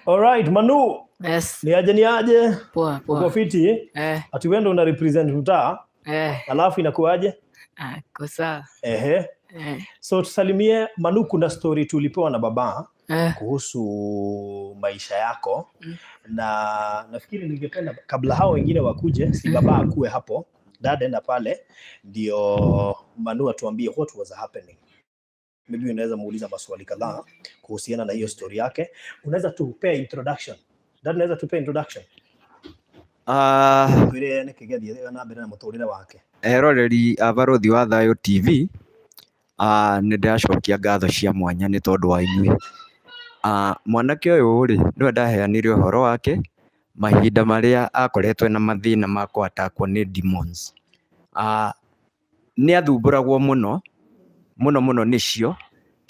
Alright, Manu. Yes. Ni aje? Poa. Uko fiti? Ati wewe ndo una represent mtaa? Alafu inakuaje? Kosa. So tusalimie Manu, kuna story tulipewa na baba kuhusu maisha yako. Na nafikiri ningependa kabla hao wengine wakuje, si baba akue hapo, dada enda pale, ndio Manu atuambie what was happening. Maybe unaweza muuliza maswali kadhaa kuhusiana na hiyo story yake. Unaweza tupea introduction. Dad, unaweza tupea introduction? Kwire ne kigethi na mbere na muturire wake. Eroreri abarothi wa Thayo TV. Nĩ ndacokia ngatho cia mwanya nĩ tondũ wa inyuĩ. Mwanake ũyũ rĩ nĩwe ndaheanire ũhoro wake mahinda marĩa akoretwo na mathĩna ma kũatakwo nĩ demons. Nĩ athumbũragwo mũno nĩcio,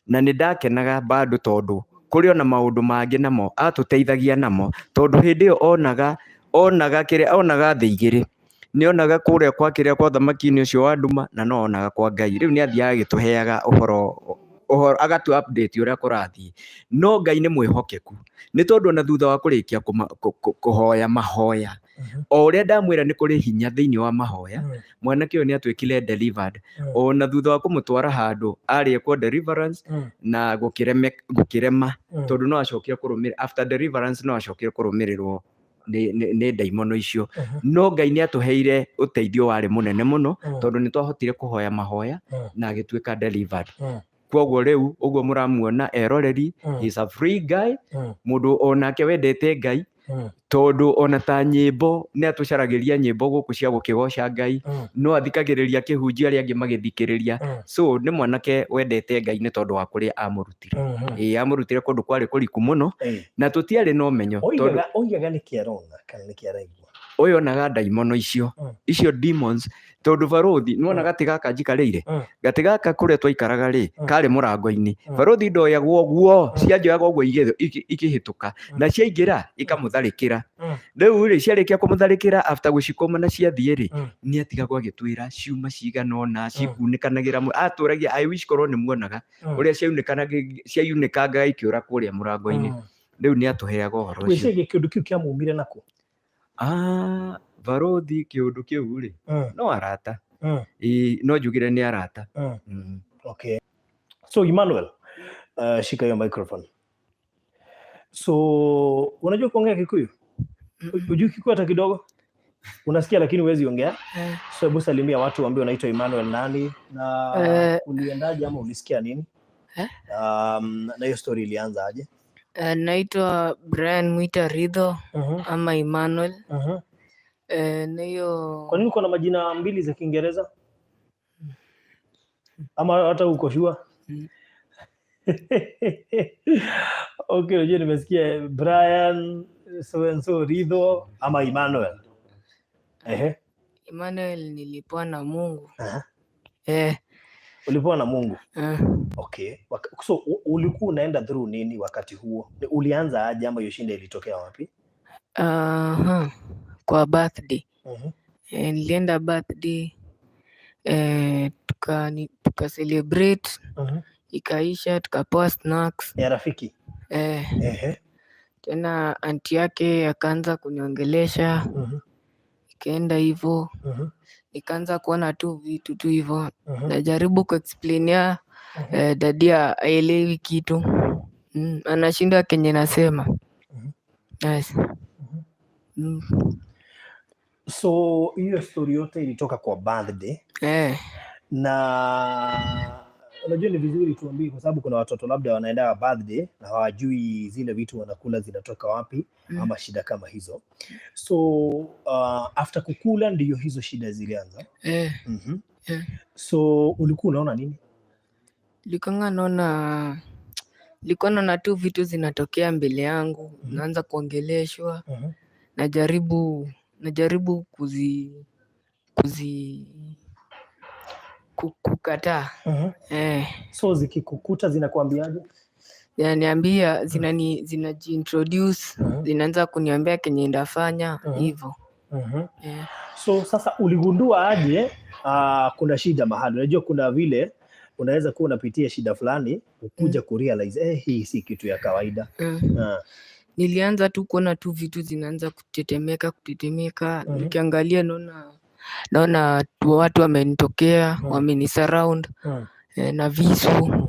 na nĩ ndakenaga bado tondũ kũrĩ ona maũndũ mangĩ namo atũteithagia namo, tondũ hĩndĩ ĩyo onaga thĩ igĩrĩ. Nĩ onaga kũrĩa kwa kĩrĩa kwa thamaki-inĩ ũcio wa nduma, na no onaga kwa Ngai. Rĩu nĩ athiaga agĩtũheaga ũhoro agatu update ũrĩa kũrathiĩ. No Ngai nĩ mwĩhokeku, nĩ tondũ ona thutha wa kũrĩkia kũhoya mahoya, o ũrĩa ndamwĩra nĩ kũrĩ hinya thĩinĩ wa mahoya, mwanake ũyũ nĩ atuĩkire delivered. Ona thutha wa kũmũtwara handũ arĩekwo deliverance na gũkĩrema, tondũ no acokire kũrũmĩrĩra after deliverance, no acokire kũrũmĩrĩrwo nĩ ndaimono icio. No Ngai nĩ atũheire ũteithio warĩ mũnene mũno, tondũ nĩ twahotire kũhoya mahoya na agĩtuĩka delivered. Kwoguo rĩu ũguo mũramuona eroreri, he's a free guy, mũndũ onake wendete Ngai, tondũ ona ta nyĩmbo nĩ atũcaragĩria nyĩmbo gũkũ cia gũkĩgoca Ngai, no athikagĩrĩria kĩhunjio arĩa angĩ magĩthikĩrĩria. So nĩ mwanake wendete Ngai nĩ tondũ wa kũrĩa amũrutire. Amũrutire kũndũ kwarĩ kũriku mũno, na tũtiarĩ na ũmenyo. Oigaga nĩ kĩarona kana nĩ kĩaraigua? Ũyũ onaga ndaimono icio demons, tondũ barothi nĩwona gatĩ gaka njikarĩire, gatĩ gaka kũrĩa twaikaraga rĩ karĩ mũrango-inĩ. Barothi ndoyagwo ũguo, cianjoyaga ũguo ikĩhĩtũka, na ciaingĩra ikamũtharĩkĩra. Rĩu rĩ ciarĩkia kũmũtharĩkĩra after gũcikoma na ciathiĩ rĩ, nĩ atigagwo agĩtwĩra ciuma cigana ũna cikunĩkanagĩra. Atũragia I wish korwo nĩ muonaga ũrĩa ciaunĩkangaga ikĩũra kũrĩa mũrango-inĩ. Rĩu nĩ atũheaga ũhoro ũcio. Gwĩciria kĩũndũ kĩu kĩamumire nakũ? Barothi kĩũndũ kĩu rĩ no arata. No njugire nĩ arata. Okay. So Emmanuel, shika hiyo microphone. So unajua kuongea Kikuyu? Unajua Kikuyu hata kidogo? Unasikia lakini huwezi ongea? So hebu salimia watu, waambie unaitwa Emmanuel nani na uliendaje ama ulisikia nini? Na hiyo story ilianza aje? Naitwa Brian Mwita RITHO ama Emmanuel. Na hiyo kwa nini uko na majina mbili za Kiingereza? Ama hata uko sure? Okay, unajua nimesikia Brian so RITHO ama Emmanuel. Emmanuel nilipewa na Mungu. Ulipewa na Mungu? Okay. So ulikuwa unaenda through nini wakati huo? Ulianza aje ama hiyo shinda ilitokea wapi? Kwa birthday. Nilienda birthday, tuka celebrate, ikaisha, tukapewa snacks. Ya rafiki? Tena aunti yake akaanza kuniongelesha, ikaenda hivyo. Nikaanza kuona tu vitu tu hivyo. Najaribu kuexplainia dadia haelewi kitu. Anashinda kenye nasema. Yes. So hiyo story yote ilitoka kwa birthday. Na unajua ni vizuri tuambie, kwa sababu kuna watoto labda wanaenda birthday na hawajui zile vitu wanakula zinatoka wapi ama shida kama hizo. So after kukula ndio hizo shida zilianza. So ulikuwa unaona nini? Nilikuwa naona tu vitu zinatokea mbele yangu. Naanza kuongeleshwa. Najaribu kukataa. So zikikukuta zinakuambiaje? Zinaniambia zinajiintroduce, zinaanza kuniambia kenye ndafanya hivyo. So sasa uligundua aje kuna shida mahali? Unajua kuna vile unaweza kuwa unapitia shida fulani ukuja kurealize hii si kitu ya kawaida. Nilianza tu kuona tu vitu zinaanza kutetemeka. Nikiangalia naona watu wamenitokea, wamenisurround na visu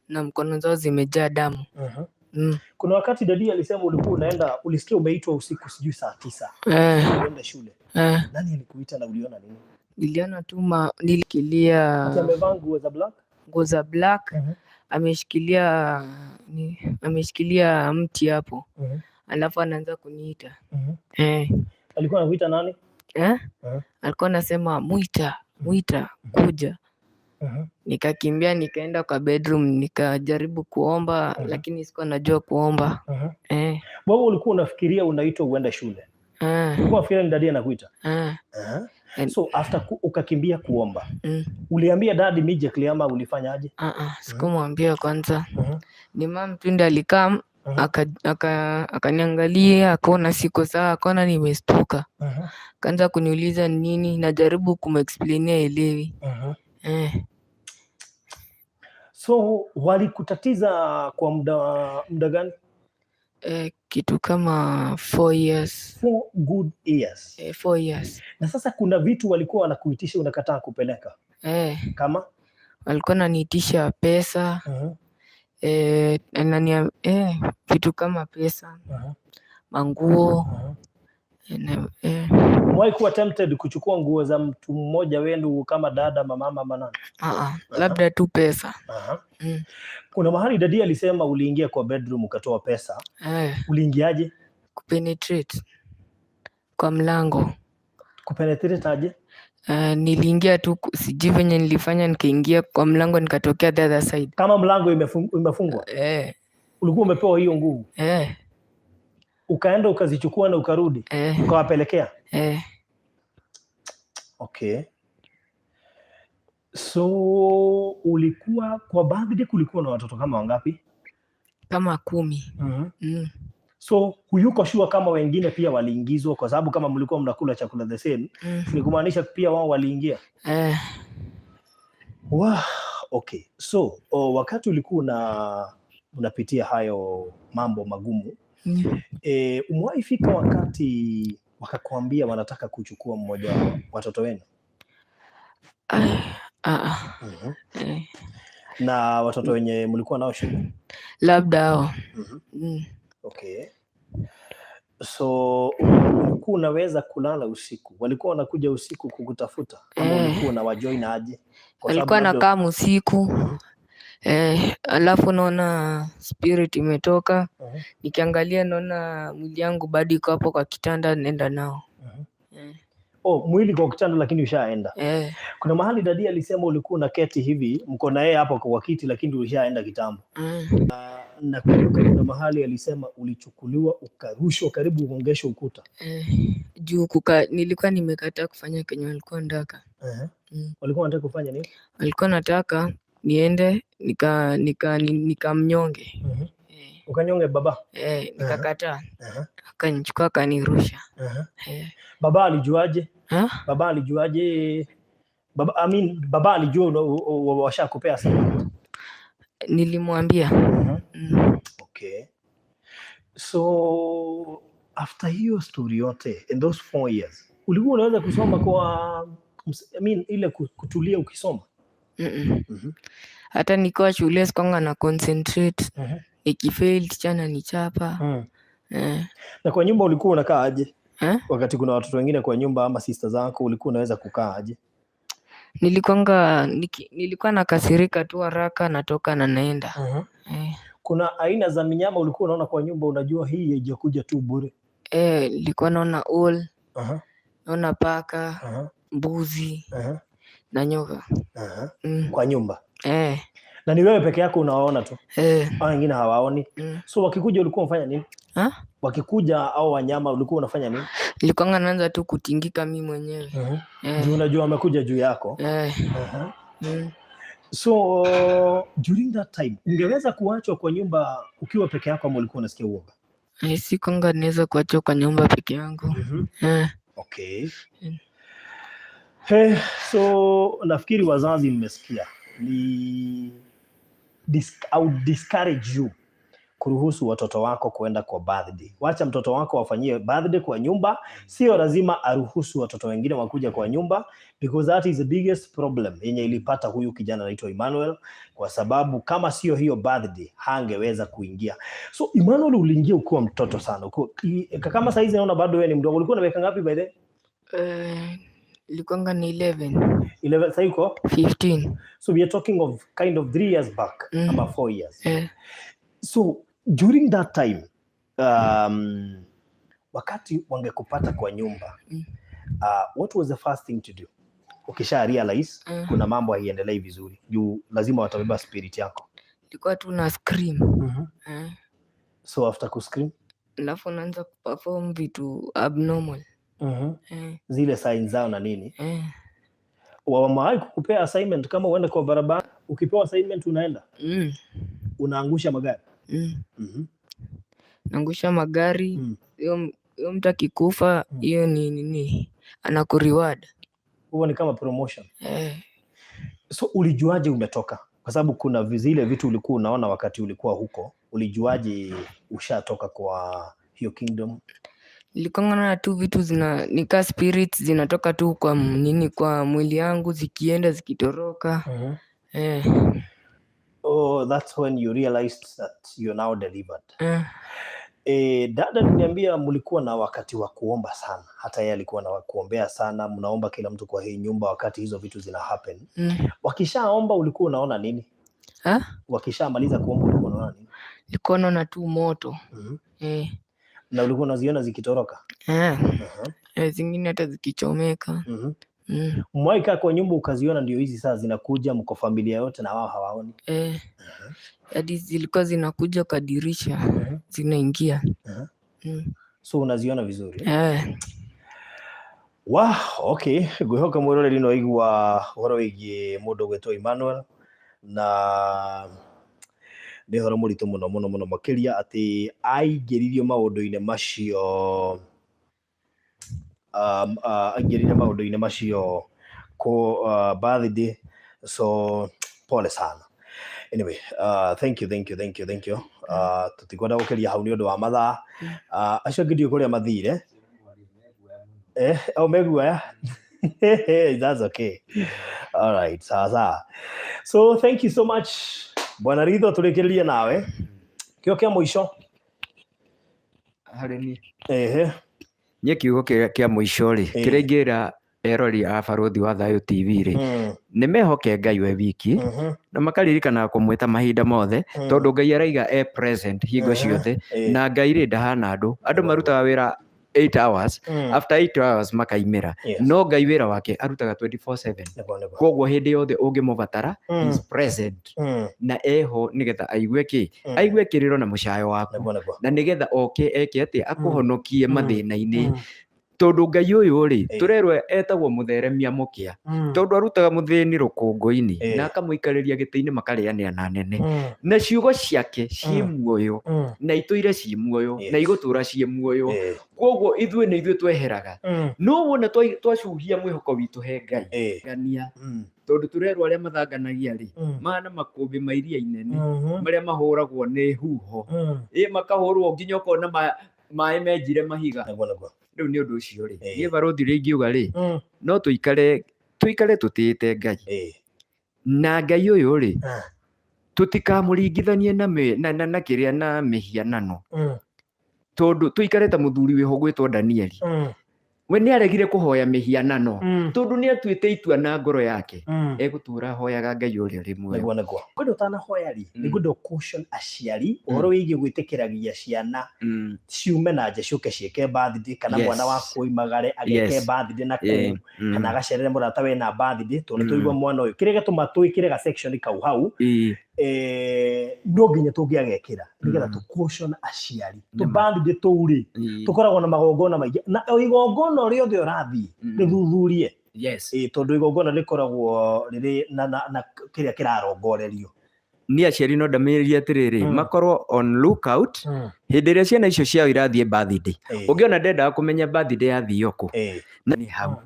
na mkono zao zimejaa damu. Kuna wakati dadi alisema ulisikia umeitwa usiku sijui saa 9 uende shule. Nani alikuita na uliona nini? Niliona tu nilikilia amevaa nguo za black. Ameshikilia mti hapo. Alafu anaanza kuniita. Alikuwa anakuita nani? Alikuwa anasema Mwita kuja. Nikakimbia nikaenda kwa bedroom nikajaribu kuomba lakini sikuwa najua kuomba. Wewe ulikuwa unafikiria unaitwa uende shule? Ulikuwa unafikiria ni dadi anakuita? So after ukakimbia kuomba, uliambia dad immediately ama ulifanyaje? Sikumwambia kwanza. Ni mom tu ndiye alikam akaniangalia akaona siko sawa, akaona nimestuka. Kaanza kuniuliza nini, najaribu kumexplainia elewi. So walikutatiza kwa muda gani? Kitu kama 4 years. 4 good years. 4 years. Na sasa kuna vitu walikuwa wanakuitisha unakataa kupeleka? Kama? Walikuwa wananiitisha pesa. Vitu kama pesa. Manguo. Umewahi kuwa tempted kuchukua nguo za mtu mmoja wenu kama dada, mama, nani? Labda tu pesa. Kuna mahali dadi alisema uliingia kwa bedroom ukatoa pesa. Uliingiaje? Kupenetrate kwa mlango. Kupenetrate aje? Niliingia tu, sijui venye nilifanya, nikaingia kwa mlango nikatokea the other side. Kama mlango imefungwa? Ulikuwa umepewa hiyo nguvu? Ukaenda ukazichukua na ukarudi? Ukawapelekea? Okay. So ulikuwa kwa birthday kulikuwa na watoto kama wangapi? Kama 10. So huyuko sure kama wengine pia waliingizwa, kwa sababu kama mlikuwa mnakula chakula the same, ni kumaanisha pia wao waliingia? Wow, okay. So wakati ulikuwa unapitia hayo mambo magumu, umewahi fika wakati wakakwambia wanataka kuchukua mmoja wa watoto wenu? Na watoto wenye mlikuwa nao shule? Labda hao. Okay. So ulikuwa unaweza kulala usiku? Walikuwa wanakuja usiku kukutafuta? Ama ulikuwa unawajoin aje? Walikuwa nakaa usiku. Alafu naona spirit imetoka. Nikiangalia naona mwili yangu bado iko hapo kwa kitanda, nenda nao. Mwili kwa kitanda lakini ushaenda? Kuna mahali dadi alisema ulikuwa unaketi hivi, mko na yeye hapo kwa kiti lakini ushaenda kitambo. Na kuna mahali alisema ulichukuliwa ukarushwa karibu uongeshwe ukuta. Juu nilikuwa nimekataa kufanya kenye walikuwa nataka. Walikuwa wanataka kufanya nini? Walikuwa nataka niende nikamnyonge. Ukanyonge baba? Nikakataa. Akanichukua akanirusha. Baba alijuaje? Baba alijuaje? Baba alijua washakupea sana? Nilimwambia. Okay. So after hiyo story yote in those 4 years, ulikuwa unaweza kusoma kwa ile kutulia ukisoma? Hata nikiwa shule sikwanga na concentrate. Nikifail chana nichapa. Na kwa nyumba ulikuwa unakaa aje? Wakati kuna watoto wengine kwa nyumba ama sister zako, ulikuwa unaweza kukaa aje? Nilikuwa nakasirika tu haraka, natoka na naenda. Kuna aina za minyama ulikuwa unaona kwa nyumba unajua hii haijakuja tu bure? Nilikuwa naona owl, naona paka, mbuzi na nyoka. Kwa nyumba? Na ni wewe peke yako unawaona tu? Hao wengine hawaoni? So wakikuja ulikuwa unafanya nini? Wakikuja au wanyama ulikuwa unafanya nini? Nilikuwa naanza tu kutingika mimi mwenyewe. Ndio unajua wamekuja juu yako? So during that time ungeweza kuachwa kwa nyumba ukiwa peke yako ama ulikuwa unasikia uoga? Sikuanga naweza kuachwa kwa nyumba peke yangu. Okay. So nafikiri wazazi mmesikia. I would discourage you kuruhusu watoto wako kuenda kwa birthday. Wacha mtoto wako wafanyie birthday kwa nyumba, sio lazima aruhusu watoto wengine wakuja kwa nyumba, because that is the biggest problem yenye ilipata huyu kijana anaitwa Emmanuel, kwa sababu kama sio hiyo birthday hangeweza kuingia. So Emmanuel, uliingia ukiwa mtoto sana. Kama saizi naona bado wewe ni mdogo. Ulikuwa na miaka ngapi by the way? Ilikuwa ni 11. 11, sasa uko 15. So we are talking of kind of 3 years back, about 4 years. So during that time, wakati wangekupata kwa nyumba, what was the first thing to do? Ukisha realize kuna mambo haiendelei vizuri, juu lazima watabeba spirit yako. Ilikuwa tu na scream. So after ku scream, alafu naanza kuperform vitu abnormal. Zile signs zao na nini? Wamewahi kukupea assignment kama uende kwa barabara, ukipewa assignment unaenda? Unaangusha magari? Naangusha magari. Hiyo mtu akikufa, hiyo ni nini? Anakureward. Huwa ni kama promotion. So ulijuaje umetoka? Kwa sababu kuna zile vitu ulikuwa unaona wakati ulikuwa huko. Ulijuaje ushatoka kwa hiyo kingdom? Nilikuwa na tu vitu nika spirits zinatoka tu kwa nini, kwa mwili yangu, zikienda zikitoroka. Oh, that's when you realized that you're now delivered. Dada niambia, mlikuwa na wakati wa kuomba sana. Hata yeye alikuwa na kuombea sana. Mnaomba kila mtu kwa hii nyumba wakati hizo vitu zina happen. Wakishaomba ulikuwa unaona nini? Wakishamaliza kuomba ulikuwa unaona nini? Nilikuwa naona tu moto. Na ulikuwa unaziona zikitoroka? Zingine hata zikichomeka. Mwaika kwa nyumba ukaziona ndio hizi saa zinakuja, mko familia yote na wao hawaoni? Hadi zilikuwa zinakuja kwa dirisha, zinaingia. So unaziona vizuri? Wow, okay. Gwihoka mwirore rino igwa horo wigi mundu gwetwo Emmanuel, na nĩ horo mũritũ mũno makĩria atĩ aingĩririo maũndũ-inĩ macio aingĩrire maũndũ-inĩ macio ku birthday. So pole sana. Anyway, thank you. Tutikwenda gũkĩria hau nĩ ũndũ wa mathaa. Acio angĩ ndiũ kũrĩa mathire. Meguaya. That's okay. All right, sawa. So thank you so much. Bwana Ritho, turekererie nawe kio kia muico hari ni nye kiugo kia muico ri kirengira erori a baruthi wa Thayo TV ri ni mehoke Ngai we wiki na makaririkana kumwita mahinda mothe tondu Ngai araiga present hingo ciothe na Ngai ri ndahana andu marutaga wira 8 hours, after 8 hours makaimira. No Ngai wira wake arutaga 24/7. Koguo hindi yothe ungimubatara is present. Na eho nigetha aigue ki? Aigue kiriro na mucayo waku. Na nigetha oke eke ati akuhonokie mathina-ini. Tondu Ngai uyu ri turerwo etagwo mutheremia mukia, tondu arutaga muthini rukungu-ini na akamuikariria giti-ini makariania na nene, na ciugo ciake ci muoyo na ituire ci muoyo na igutura ci muoyo. Koguo ithue ni ithue tweheraga no wona twacuhia mwihoko witu he Ngai gania, tondu turerwo aria mathanganagia ri mana makumbi mairia inene maria mahuragwo ni huho makahurwo nginya ukona mai menjire mahiga. Riu ni undu ucio ri nie baruthi ri ngiuga ri no tuikare tutite Ngai na Ngai uyu ri tutikamuringithanie na kiria na mihianano, tondu tuikare ta muthuri wiho gwitwo Danieli. We ni aregire kuhoya mihianano tondu ni atuite itua na ngoro yake egutura hoyaga Ngai uria rimwe. Kwenda utanahoya ri ni gundo caution aciari uhoro wigi gwitikiragia ciana ciume na nje ciuke cieke birthday kana mwana wako imagare ageke birthday na ku kana agacerere murata we na birthday tondu tuigwa mwana uyu kirege tumatwikire ga section kau hau no nginya tungiagekira nigetha tu caution aciari tu birthday turi tukoragwo na magongona maingi na igongona rio othe urathi rithuthurie tondu igongona rikoragwo riri na kiria kirarongorerio. Ni aciari no ndamiriria atiriri makorwo on lookout hindi iria ciana icio ciao irathie birthday. Ungiona ndenda kumenya birthday ya Thioko na ni hau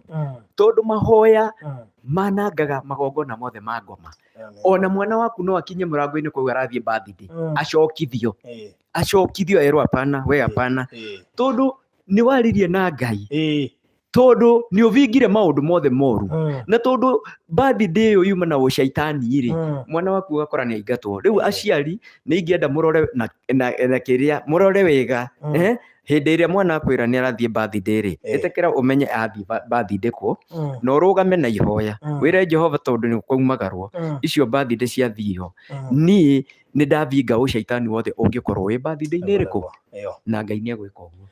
tondu mahoya manangaga magongona mothe ma ngoma. Ona mwana waku no akinye murango-ini kwa arathie birthday acokithio acokithio erwo hapana we hapana tondu ni waririe na Ngai tondu ni uvingire maundu mothe moru na tondu birthday yo yuma na ucaitani ri mwana waku ugakora ni aingatwo riu aciari ni ingienda murore na kiria murore wega hindi iria mwana akwira ni arathie birthday ri itekera umenye athie birthday ku na urugame na ihoya wire Jehova tondu ni kwaumagarwo icio birthday ciathio ni ndavinga ucaitani wothe ungikorwo wi birthday ni iriku na Ngai ni egwika uguo.